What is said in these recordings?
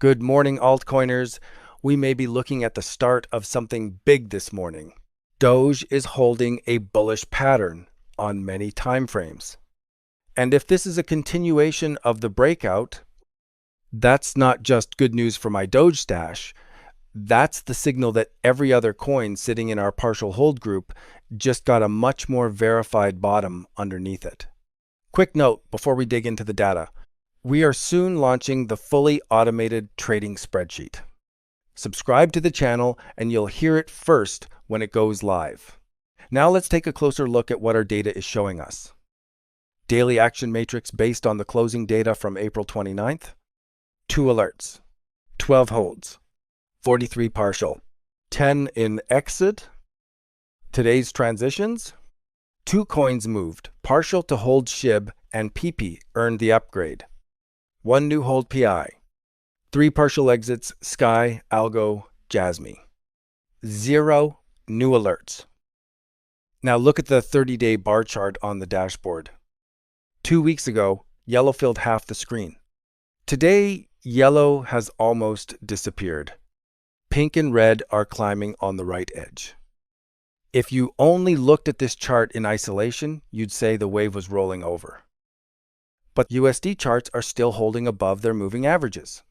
Good morning, altcoiners. We may be looking at the start of something big this morning. DOGE is holding a bullish pattern on many timeframes. And if this is a continuation of the breakout, that's not just good news for my DOGE stash. That's the signal that every other coin sitting in our partial hold group just got a much more verified bottom underneath it. Quick note before we dig into the data. We are soon launching the fully automated trading spreadsheet. Subscribe to the channel and you'll hear it first when it goes live. Now let's take a closer look at what our data is showing us. Daily action matrix based on the closing data from April 29th. 2 alerts, 12 holds, 43 partial, 10 in exit. Today's transitions. 2 coins moved, partial to hold SHIB and PP earned the upgrade. 1 new hold PI. 3 partial exits, Sky, Algo, Jasmy. 0 new alerts. Now look at the 30-day bar chart on the dashboard. 2 weeks ago, yellow filled half the screen. Today, yellow has almost disappeared. Pink and red are climbing on the right edge. If you only looked at this chart in isolation, you'd say the wave was rolling over. But USD charts are still holding above their moving averages.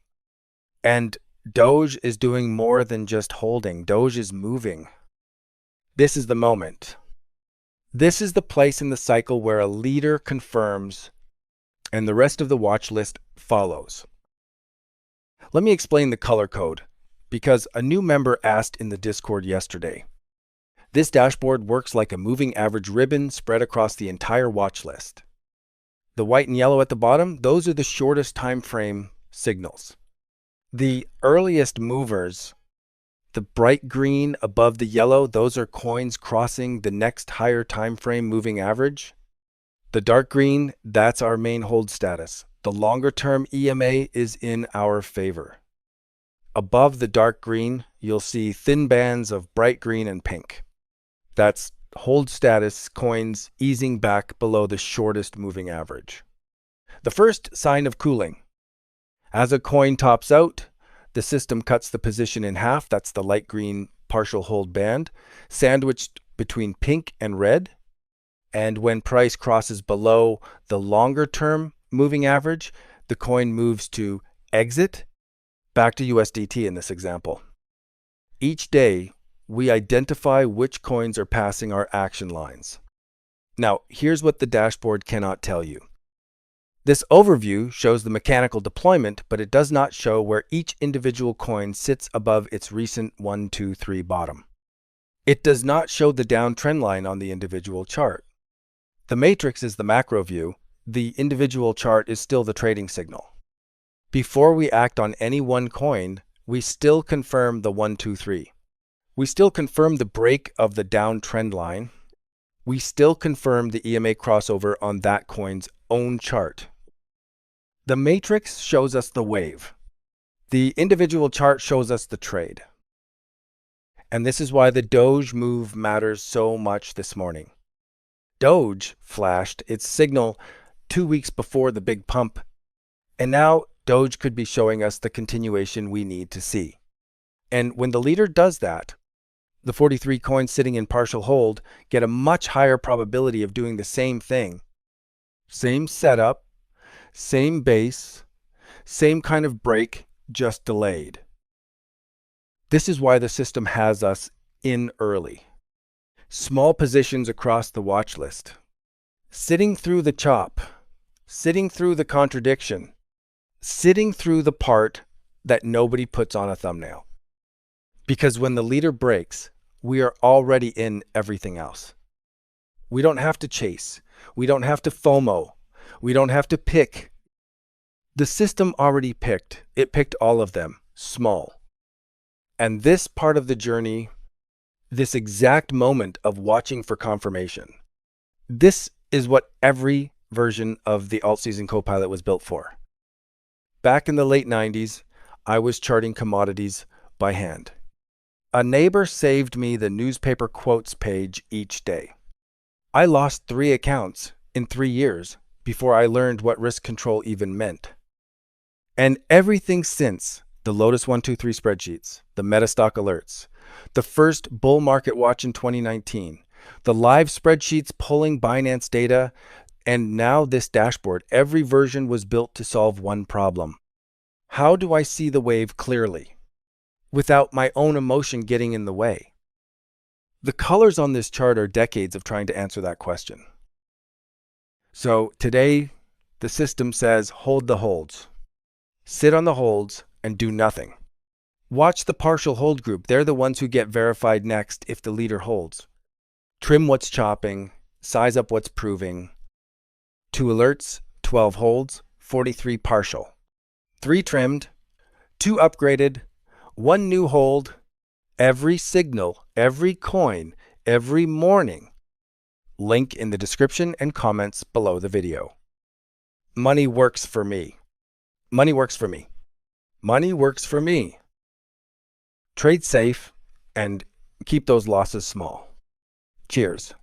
And DOGE is doing more than just holding. DOGE is moving. This is the moment. This is the place in the cycle where a leader confirms and the rest of the watch list follows. Let me explain the color code, because a new member asked in the Discord yesterday. This dashboard works like a moving average ribbon spread across the entire watch list. The white and yellow at the bottom, those are the shortest time frame signals. The earliest movers, the bright green above the yellow, those are coins crossing the next higher time frame moving average. The dark green, that's our main hold status. The longer term EMA is in our favor. Above the dark green, you'll see thin bands of bright green and pink. That's hold status coins easing back below the shortest moving average. The first sign of cooling. As a coin tops out, the system cuts the position in half. That's the light green partial hold band, sandwiched between pink and red. And when price crosses below the longer term moving average, the coin moves to exit, back to USDT in this example. Each day, we identify which coins are passing our action lines. Now, here's what the dashboard cannot tell you. This overview shows the mechanical deployment, but it does not show where each individual coin sits above its recent 1, 2, 3 bottom. It does not show the downtrend line on the individual chart. The matrix is the macro view. The individual chart is still the trading signal. Before we act on any one coin, we still confirm the 1, 2, 3. We still confirm the break of the downtrend line. We still confirm the EMA crossover on that coin's own chart. The matrix shows us the wave. The individual chart shows us the trade. And this is why the DOGE move matters so much this morning. DOGE flashed its signal 2 weeks before the big pump, and now DOGE could be showing us the continuation we need to see. And when the leader does that, the 43 coins sitting in partial hold get a much higher probability of doing the same thing. Same setup, same base, same kind of break, just delayed. This is why the system has us in early. Small positions across the watch list. Sitting through the chop, sitting through the contradiction, sitting through the part that nobody puts on a thumbnail. Because when the leader breaks, we are already in everything else. We don't have to chase. We don't have to FOMO. We don't have to pick. The system already picked. It picked all of them, small. And this part of the journey, this exact moment of watching for confirmation, this is what every version of the AltSeason Copilot was built for. Back in the late 90s, I was charting commodities by hand. A neighbor saved me the newspaper quotes page each day. I lost 3 accounts in 3 years before I learned what risk control even meant. And everything since the Lotus 123 spreadsheets, the Metastock alerts, the first bull market watch in 2019, the live spreadsheets pulling Binance data, and now this dashboard. Every version was built to solve one problem. How do I see the wave clearly without my own emotion getting in the way? The colors on this chart are decades of trying to answer that question. So today, the system says hold the holds. Sit on the holds and do nothing. Watch the partial hold group. They're the ones who get verified next if the leader holds. Trim what's chopping, size up what's proving. 2 alerts, 12 holds, 43 partial. 3 trimmed, 2 upgraded, 1 new hold. Every signal, every coin, every morning. Link in the description and comments below the video. Money works for me. Money works for me. Money works for me. Trade safe and keep those losses small. Cheers.